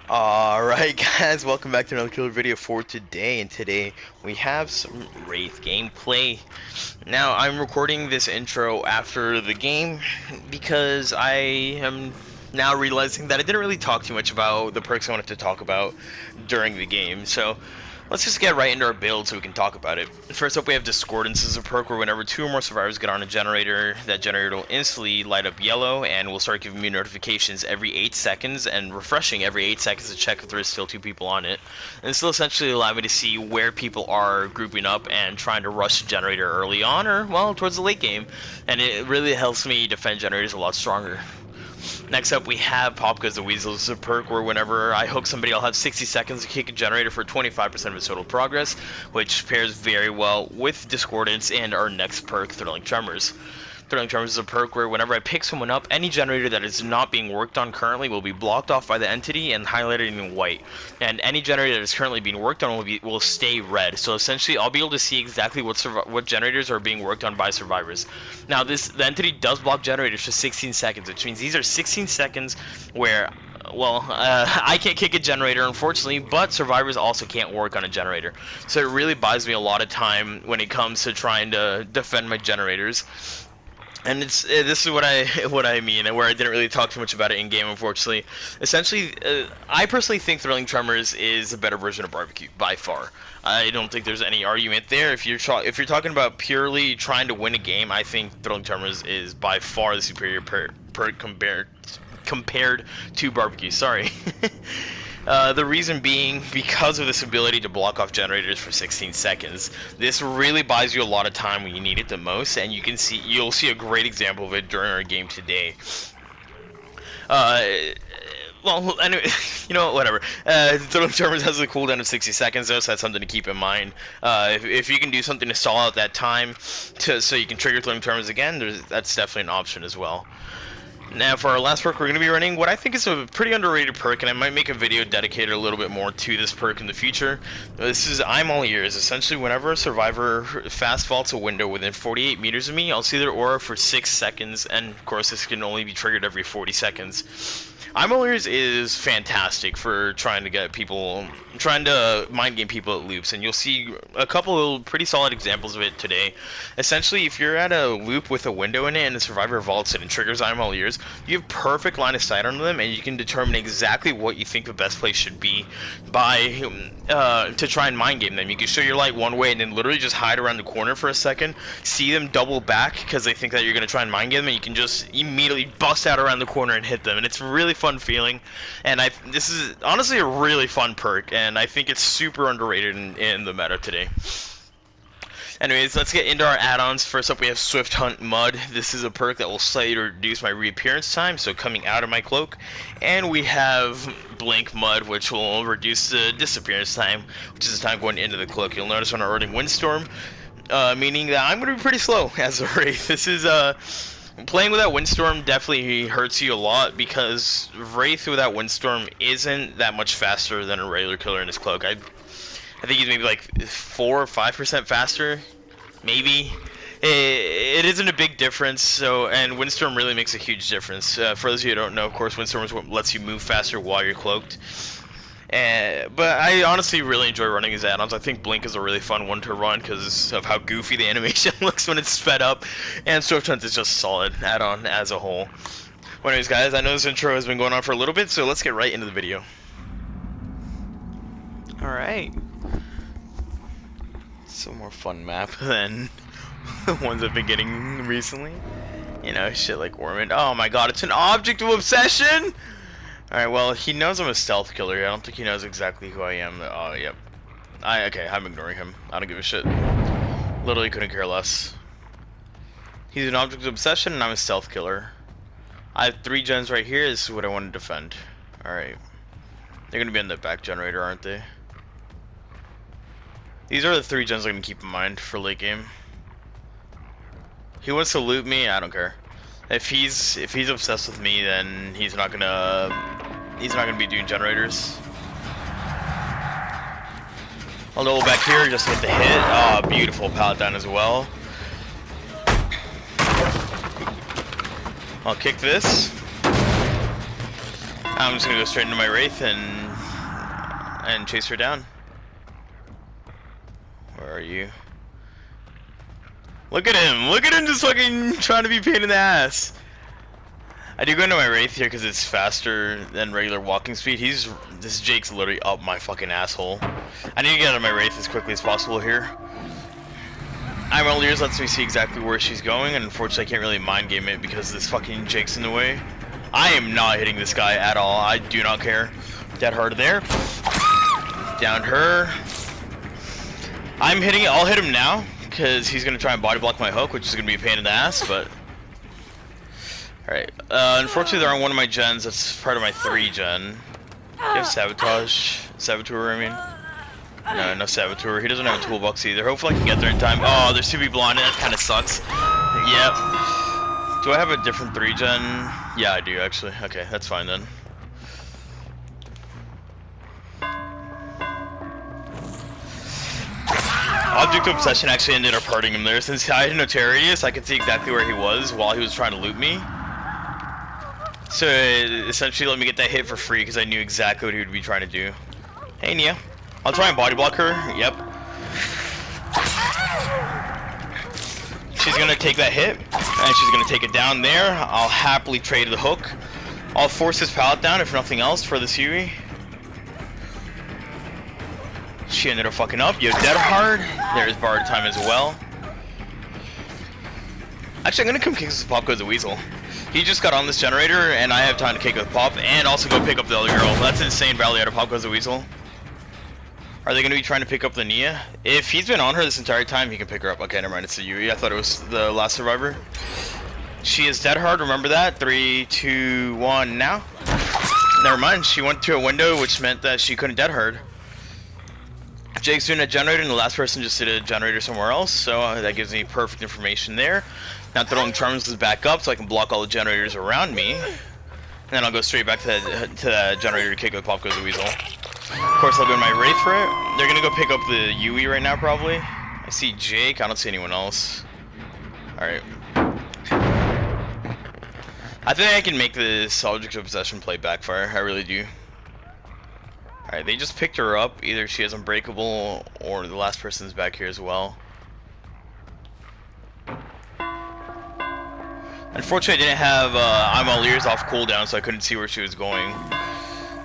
Alright guys, welcome back to another killer video for today, and today we have some Wraith gameplay. Now, I'm recording this intro after the game because I am now realizing that I didn't really talk too much about the perks I wanted to talk about during the game, so let's just get right into our build so we can talk about it. First up, we have Discordance. This is a perk where whenever 2 or more survivors get on a generator, that generator will instantly light up yellow and will start giving me notifications every 8 seconds and refreshing every 8 seconds to check if there is still 2 people on it. And this will essentially allow me to see where people are grouping up and trying to rush the generator early on or, well, towards the late game. And it really helps me defend generators a lot stronger. Next up, we have Pop Goes the Weasel. This is a perk where whenever I hook somebody, I'll have 60 seconds to kick a generator for 25% of its total progress, which pairs very well with Discordance and our next perk, Thrilling Tremors. Thrilling Tremors is a perk where whenever I pick someone up, any generator that is not being worked on currently will be blocked off by the entity and highlighted in white. And any generator that is currently being worked on will stay red. So essentially, I'll be able to see exactly what generators are being worked on by survivors. Now, the entity does block generators for 16 seconds, which means these are 16 seconds where I can't kick a generator, unfortunately, but survivors also can't work on a generator. So it really buys me a lot of time when it comes to trying to defend my generators. And this is what I mean, and where I didn't really talk too much about it in game, unfortunately. Essentially, I personally think Thrilling Tremors is a better version of BBQ by far. I don't think there's any argument there. If you're talking about purely trying to win a game, I think Thrilling Tremors is by far the superior perk compared to BBQ. Sorry. The reason being because of this ability to block off generators for 16 seconds. This really buys you a lot of time when you need it the most, and you'll see a great example of it during our game today. Well, anyway, you know what, whatever. Thrilling Tremors has a cooldown of 60 seconds, though, so that's something to keep in mind. If you can do something to stall out that time so you can trigger Thrilling Tremors again, that's definitely an option as well. Now, for our last perk, we're going to be running what I think is a pretty underrated perk, and I might make a video dedicated a little bit more to this perk in the future. This is I'm All Ears. Essentially, whenever a survivor fast vaults a window within 48 meters of me, I'll see their aura for 6 seconds, and of course, this can only be triggered every 40 seconds. I'm All Ears is fantastic for trying to mind game people at loops, and you'll see a couple of pretty solid examples of it today. Essentially, if you're at a loop with a window in it and the survivor vaults it and triggers I'm All Ears, you have perfect line of sight on them, and you can determine exactly what you think the best place should be by to try and mind game them. You can show your light one way and then literally just hide around the corner for a second, see them double back because they think that you're going to try and mind game them, and you can just immediately bust out around the corner and hit them, and it's a really fun feeling. And this is honestly a really fun perk, and I think it's super underrated in the meta today. Anyways, let's get into our add-ons. First up, we have Swift Hunt Mud. This is a perk that will slightly reduce my reappearance time, so coming out of my cloak. And we have Blink Mud, which will reduce the disappearance time, which is the time going into the cloak. You'll notice when I'm running Windstorm, meaning that I'm going to be pretty slow as a Wraith. This is, playing without Windstorm definitely hurts you a lot, because Wraith without Windstorm isn't that much faster than a regular killer in his cloak. I think he's maybe like 4 or 5% faster, maybe. It isn't a big difference, and Windstorm really makes a huge difference. For those of you who don't know, of course, Windstorm is what lets you move faster while you're cloaked. But I honestly really enjoy running his add-ons. I think Blink is a really fun one to run because of how goofy the animation looks when it's sped up, and Swift Hunt is just a solid add-on as a whole. Well, anyways, guys, I know this intro has been going on for a little bit, so let's get right into the video. Alright. It's a more fun map than the ones I've been getting recently. You know, shit like Wormid. Oh my god, it's an object of obsession! Alright, well, he knows I'm a stealth killer. I don't think he knows exactly who I am. Oh, yep. Okay, I'm ignoring him. I don't give a shit. Literally couldn't care less. He's an object of obsession, and I'm a stealth killer. I have 3 gens right here. This is what I want to defend. Alright. They're gonna be on the back generator, aren't they? These are the 3 gens I'm gonna keep in mind for late game. He wants to loot me, I don't care. If he's obsessed with me, then he's not gonna be doing generators. I'll double back here just to hit the hit. Oh, beautiful pallet down as well. I'll kick this. I'm just gonna go straight into my Wraith and chase her down. Where are you? Look at him! Look at him just fucking trying to be a pain in the ass! I do go into my Wraith here because it's faster than regular walking speed. This Jake's literally up my fucking asshole. I need to get out of my Wraith as quickly as possible here. IML Ears lets me see exactly where she's going, and unfortunately I can't really mind game it because this fucking Jake's in the way. I am not hitting this guy at all. I do not care. Dead hard there. Down her. I'm hitting it. I'll hit him now because he's gonna try and body block my hook, which is gonna be a pain in the ass. But alright. Unfortunately, they're on one of my gens. That's part of my 3 gen. Do you have sabotage? Saboteur, I mean. No, no saboteur. He doesn't have a toolbox either. Hopefully I can get there in time. Oh, there's 2 people on it. That kind of sucks. Yep. Do I have a different 3 gen? Yeah, I do actually. Okay, that's fine then. Object of Obsession actually ended up hurting him there. Since I had no terror radius, I could see exactly where he was while he was trying to loot me. So it essentially let me get that hit for free because I knew exactly what he would be trying to do. Hey Nia. I'll try and body block her. Yep. She's gonna take that hit, and she's gonna take it down there. I'll happily trade the hook. I'll force his pallet down, if nothing else, for this Huey. She ended up fucking up. Yo, dead hard. There's Bard time as well. Actually, I'm gonna come kick this Pop Goes the Weasel. He just got on this generator, and I have time to kick with Pop, and also go pick up the other girl. That's insane, Valley out of Pop Goes the Weasel. Are they gonna be trying to pick up the Nia? If he's been on her this entire time, he can pick her up. Okay, never mind, it's the Yui. I thought it was the last survivor. She is dead hard, remember that? 3, 2, 1, now? Never mind, she went to a window, which meant that she couldn't dead hard. Jake's doing a generator, and the last person just did a generator somewhere else, so that gives me perfect information there. Now throwing Tremors is back up, so I can block all the generators around me. And then I'll go straight back to that generator to kick with Pop Goes the Weasel. Of course, I'll go to my Wraith for it. They're gonna go pick up the Yui right now, probably. I see Jake. I don't see anyone else. Alright. I think I can make this Object of Possession play backfire. I really do. Alright, they just picked her up. Either she has Unbreakable, or the last person's back here as well. Unfortunately, I didn't have I'm all ears off cooldown, so I couldn't see where she was going.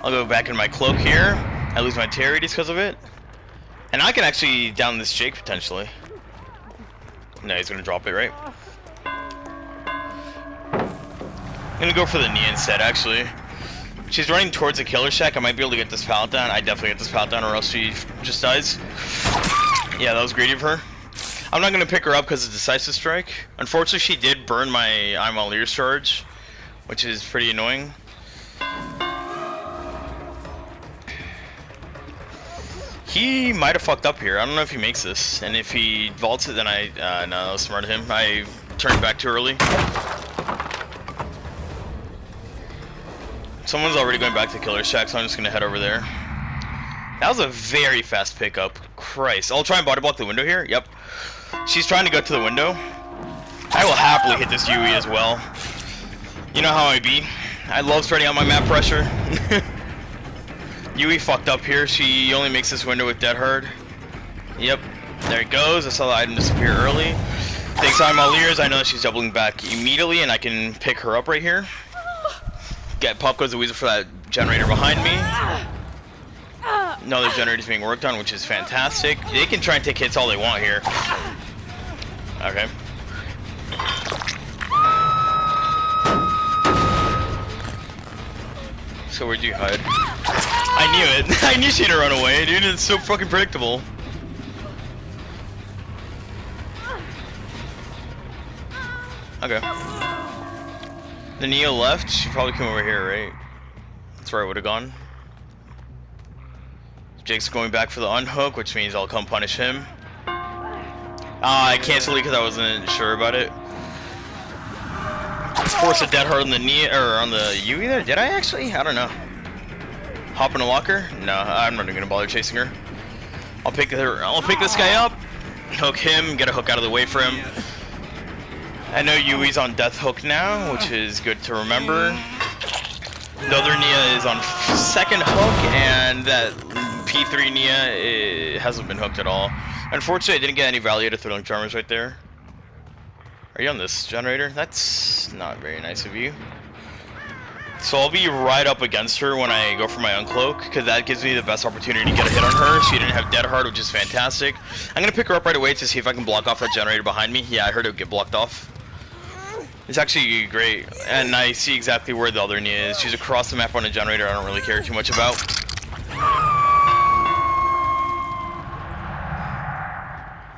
I'll go back in my cloak here. I lose my terror radius because of it. And I can actually down this Jake potentially. No, he's gonna drop it, right? I'm gonna go for the Nia instead, actually. She's running towards the killer shack. I might be able to get this pallet down. I definitely get this pallet down, or else she just dies. Yeah, that was greedy of her. I'm not gonna pick her up because of Decisive Strike. Unfortunately, she did burn my I'm all ears charge, which is pretty annoying. He might have fucked up here. I don't know if he makes this. And if he vaults it, then no, that was smart of him. I turned back too early. Someone's already going back to Killer Shack, so I'm just gonna head over there. That was a very fast pickup. Christ. I'll try and body block the window here. Yep. She's trying to go to the window. I will happily hit this Yui as well. You know how I be. I love starting out my map pressure. Yui fucked up here. She only makes this window with dead hard. Yep, there it goes. I saw the item disappear early. Thanks to I'm all ears, I know that she's doubling back immediately, and I can pick her up right here. Get Pop Goes the Weasel for that generator behind me. Another generator is being worked on, which is fantastic. They can try and take hits all they want here. Okay. So where'd you hide? I knew it. I knew she'd run away, dude. It's so fucking predictable. Okay. The Neo left. She probably came over here, right? That's where I would have gone. Jake's going back for the unhook, which means I'll come punish him. I canceled it because I wasn't sure about it. Force a dead hard on the knee or on the Yui there. Did I actually? I don't know. Hop in a locker? No, I'm not even gonna bother chasing her. I'll pick this guy up, hook him, get a hook out of the way for him. I know Yui's on death hook now, which is good to remember. The other Nia is on second hook, and that P3 Nia hasn't been hooked at all. Unfortunately, I didn't get any value to throwing Tremors right there. Are you on this generator? That's not very nice of you. So I'll be right up against her when I go for my uncloak, because that gives me the best opportunity to get a hit on her. She didn't have dead hard, which is fantastic. I'm gonna pick her up right away to see if I can block off that generator behind me. Yeah, I heard it get blocked off. It's actually great, and I see exactly where the other Nia is. She's across the map on a generator I don't really care too much about.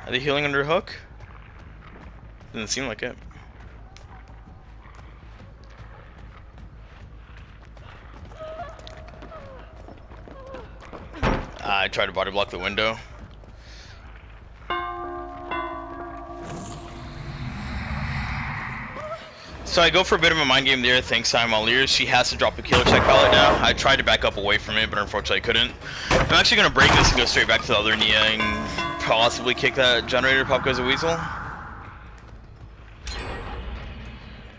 Are they healing under a hook? Doesn't seem like it. I tried to body block the window. So I go for a bit of a mind game there, thanks to I'm all ears. She has to drop the killer check pallet now. I tried to back up away from it, but unfortunately I couldn't. I'm actually going to break this and go straight back to the other Nia and possibly kick that generator. Pop goes a weasel.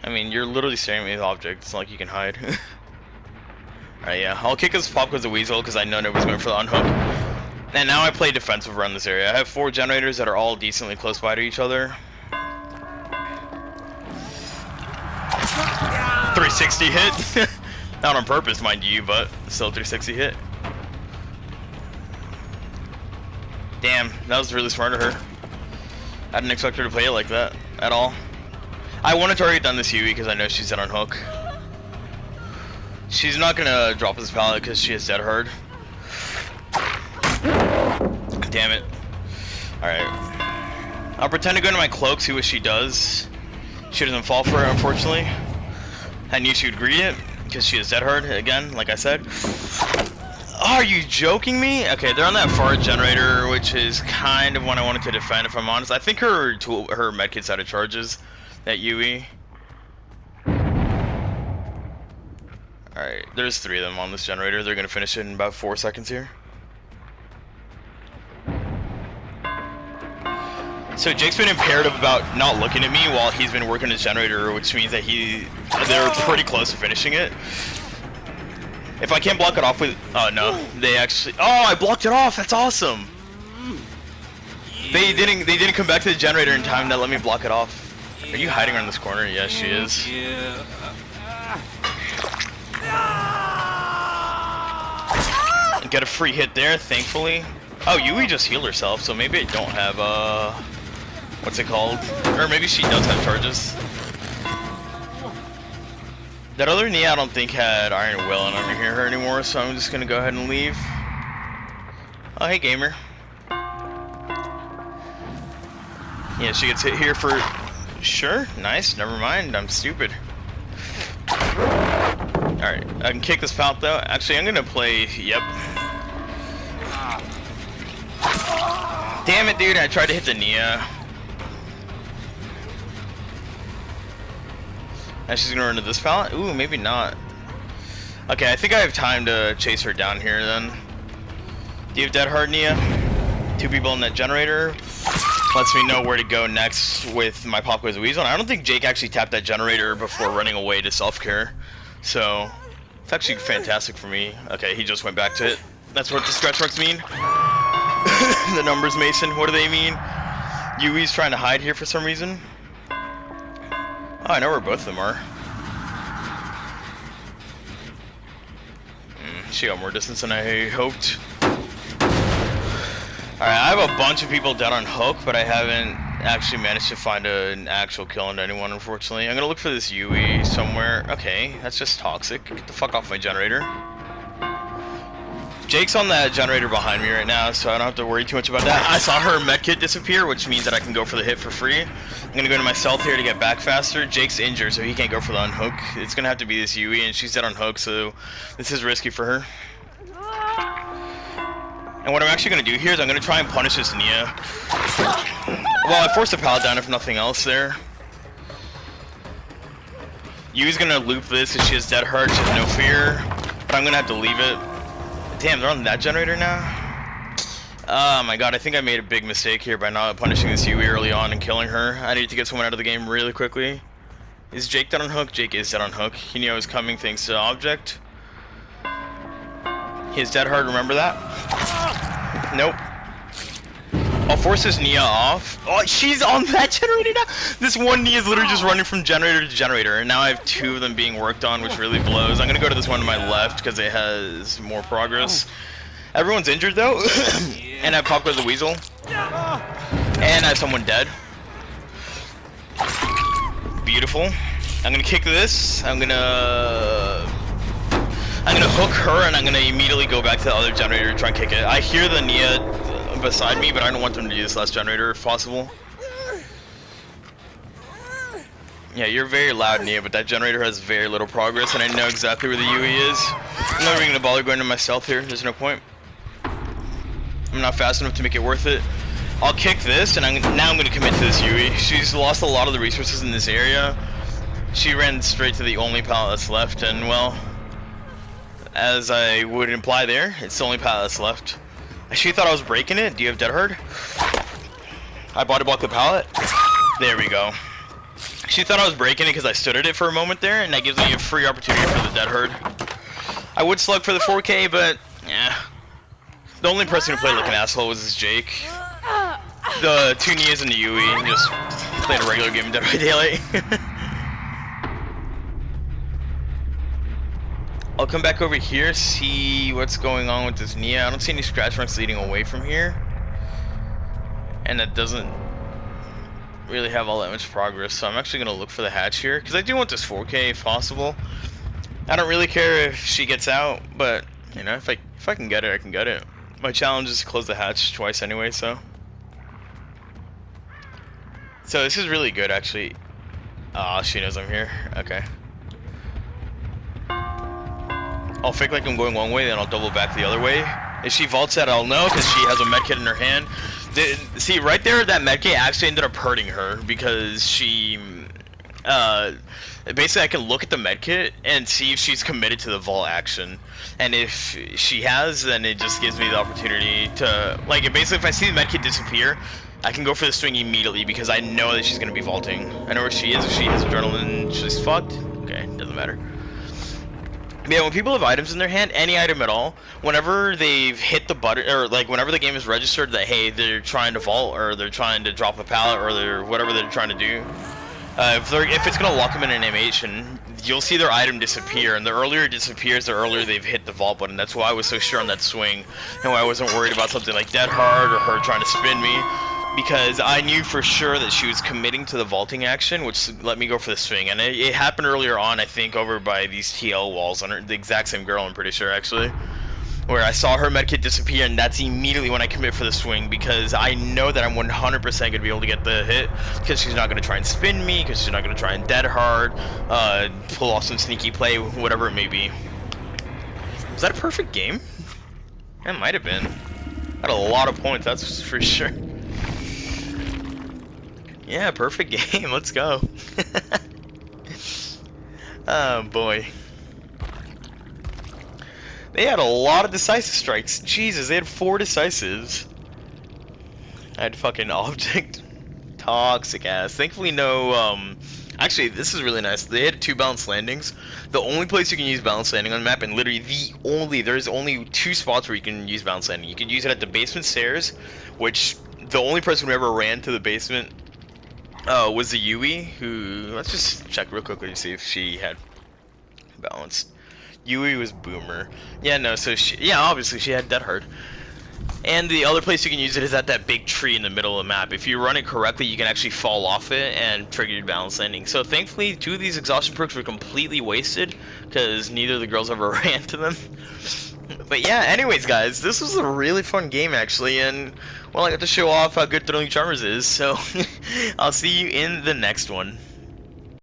I mean, you're literally staring at me with the object. It's not like you can hide. Alright, yeah. I'll kick this Pop goes a weasel because I know nobody's going for the unhook. And now I play defensive around this area. I have 4 generators that are all decently close by to each other. 360 hit. Not on purpose, mind you, but still 360 hit. Damn, that was really smart of her. I didn't expect her to play it like that at all. I wanted to already done this Yui because I know she's dead on hook. She's not gonna drop this pallet because she is dead hard. Damn it. Alright. I'll pretend to go into my cloak, see what she does. She doesn't fall for it, unfortunately. I knew she would greet it because she is dead hard again, like I said. Oh, are you joking me? Okay, they're on that far generator, which is kind of one I wanted to defend, if I'm honest. I think her medkit's out of charges. That Yui. Alright, there's 3 of them on this generator. They're gonna finish it in about 4 seconds here. So Jake's been imperative about not looking at me while he's been working his generator, which means that they're pretty close to finishing it. If I can't block it off with, oh no, they actually, oh, I blocked it off. That's awesome. They didn't come back to the generator in time to let me block it off. Are you hiding around this corner? Yes, she is. Get a free hit there, thankfully. Oh, Yui just healed herself, so maybe I don't have, what's it called? Or maybe she does have charges. That other Nia I don't think had Iron Will, and I don't hear her anymore, so I'm just gonna go ahead and leave. Oh, hey, gamer. Yeah, she gets hit here for... Sure, nice, never mind, I'm stupid. Alright, I can kick this pallet though. Actually, I'm gonna play... Yep. Damn it, dude, I tried to hit the Nia. Now she's gonna run to this pallet? Ooh, maybe not. Okay, I think I have time to chase her down here then. Do you have dead hard, Nia? 2 people in that generator. Lets me know where to go next with my Pop Goes a Weasel. And I don't think Jake actually tapped that generator before running away to self-care. So, it's actually fantastic for me. Okay, he just went back to it. That's what the stretch marks mean. The numbers, Mason, what do they mean? Yui's trying to hide here for some reason. Oh, I know where both of them are. She got more distance than I hoped. Alright, I have a bunch of people dead on hook, but I haven't actually managed to find an actual kill on anyone, unfortunately. I'm gonna look for this Yui somewhere. Okay, that's just toxic. Get the fuck off my generator. Jake's on that generator behind me right now, so I don't have to worry too much about that. I saw her medkit disappear, which means that I can go for the hit for free. I'm gonna go into my stealth here to get back faster. Jake's injured, so he can't go for the unhook. It's gonna have to be this Yui, and she's dead on hook, so this is risky for her. And what I'm actually going to do here is I'm going to try and punish this Nia. Well, I forced the pallet down if nothing else there. Yui's going to loop this if she has dead hard, she has no fear. But I'm going to have to leave it. Damn, they're on that generator now? Oh my god, I think I made a big mistake here by not punishing this Yui early on and killing her. I need to get someone out of the game really quickly. Is Jake dead on hook? Jake is dead on hook. He knew I was coming thanks to object. He has dead hard, remember that? Nope. I'll force this Nia off. Oh, she's on that generator now! This one Nia is literally just running from generator to generator, and now I have 2 of them being worked on, which really blows. I'm gonna go to this one to my left, because it has more progress. Everyone's injured, though, and I have Pop with the Weasel. And I have someone dead. Beautiful. I'm gonna kick this. I'm gonna hook her, and I'm gonna immediately go back to the other generator and try and kick it. I hear the Nia beside me, but I don't want them to do this last generator if possible. Yeah, you're very loud, Nia, but that generator has very little progress, and I know exactly where the UE is. I'm not even gonna bother going to my stealth here. There's no point. I'm not fast enough to make it worth it. I'll kick this, and now I'm gonna commit to this UE. She's lost a lot of the resources in this area. She ran straight to the only pallet that's left, and well, as I would imply there, it's the only pallet that's left. She thought I was breaking it. Do you have dead hard? I body blocked the pallet. There we go. She thought I was breaking it because I stood at it for a moment there, and that gives me a free opportunity for the dead hard. I would slug for the 4K, but yeah. The only person who played like an asshole was this Jake. The 2 Nias and the UE just played a regular game in Dead by Daylight. I'll come back over here, see what's going on with this Nia. I don't see any scratch marks leading away from here. And that doesn't really have all that much progress, so I'm actually going to look for the hatch here. Because I do want this 4K if possible. I don't really care if she gets out, but, you know, if I can get it, I can get it. My challenge is to close the hatch twice anyway, so. So this is really good, actually. Ah, she knows I'm here. Okay. I'll fake like I'm going one way, then I'll double back the other way. If she vaults that, I'll know, because she has a medkit in her hand. See, right there, that medkit actually ended up hurting her, because she... basically, I can look at the medkit and see if she's committed to the vault action. And if she has, then it just gives me the opportunity to... Like, basically, if I see the medkit disappear, I can go for the swing immediately, because I know that she's going to be vaulting. I know where she is. If she has adrenaline, she's fucked. Okay, doesn't matter. Yeah, when people have items in their hand, any item at all, whenever they've hit the button, or like whenever the game is registered that, hey, they're trying to vault, or they're trying to drop a pallet, or they're whatever they're trying to do, if it's gonna lock them in an animation, you'll see their item disappear, and the earlier it disappears, the earlier they've hit the vault button. That's why I was so sure on that swing, and why I wasn't worried about something like Dead Hard or her trying to spin me, because I knew for sure that she was committing to the vaulting action, which let me go for the swing. And it happened earlier on, I think, over by these TL walls on the exact same girl, I'm pretty sure, actually, where I saw her medkit disappear, and that's immediately when I commit for the swing, because I know that I'm 100% going to be able to get the hit, because she's not going to try and spin me, because she's not going to try and Dead Hard, pull off some sneaky play, whatever it may be. Was that a perfect game? That might have been. I had a lot of points, that's for sure. Yeah, perfect game. Let's go. Oh boy. They had a lot of decisive strikes. Jesus, they had 4 decisives. I had fucking object. Toxic ass. Thankfully no, actually, this is really nice. They had 2 balanced landings. The only place you can use balanced landing on the map, and literally there's only 2 spots where you can use balanced landing. You can use it at the basement stairs, which the only person who ever ran to the basement was the Yui, who, let's just check real quickly to see if she had balanced. Yui was Boomer. Yeah, no, so yeah, obviously she had Dead Hard. And the other place you can use it is at that big tree in the middle of the map. If you run it correctly, you can actually fall off it and trigger your balance landing. So thankfully, 2 of these exhaustion perks were completely wasted, because neither of the girls ever ran to them. But yeah, anyways guys, this was a really fun game actually, and well, I got to show off how good Throwing Tremors is, so I'll see you in the next one.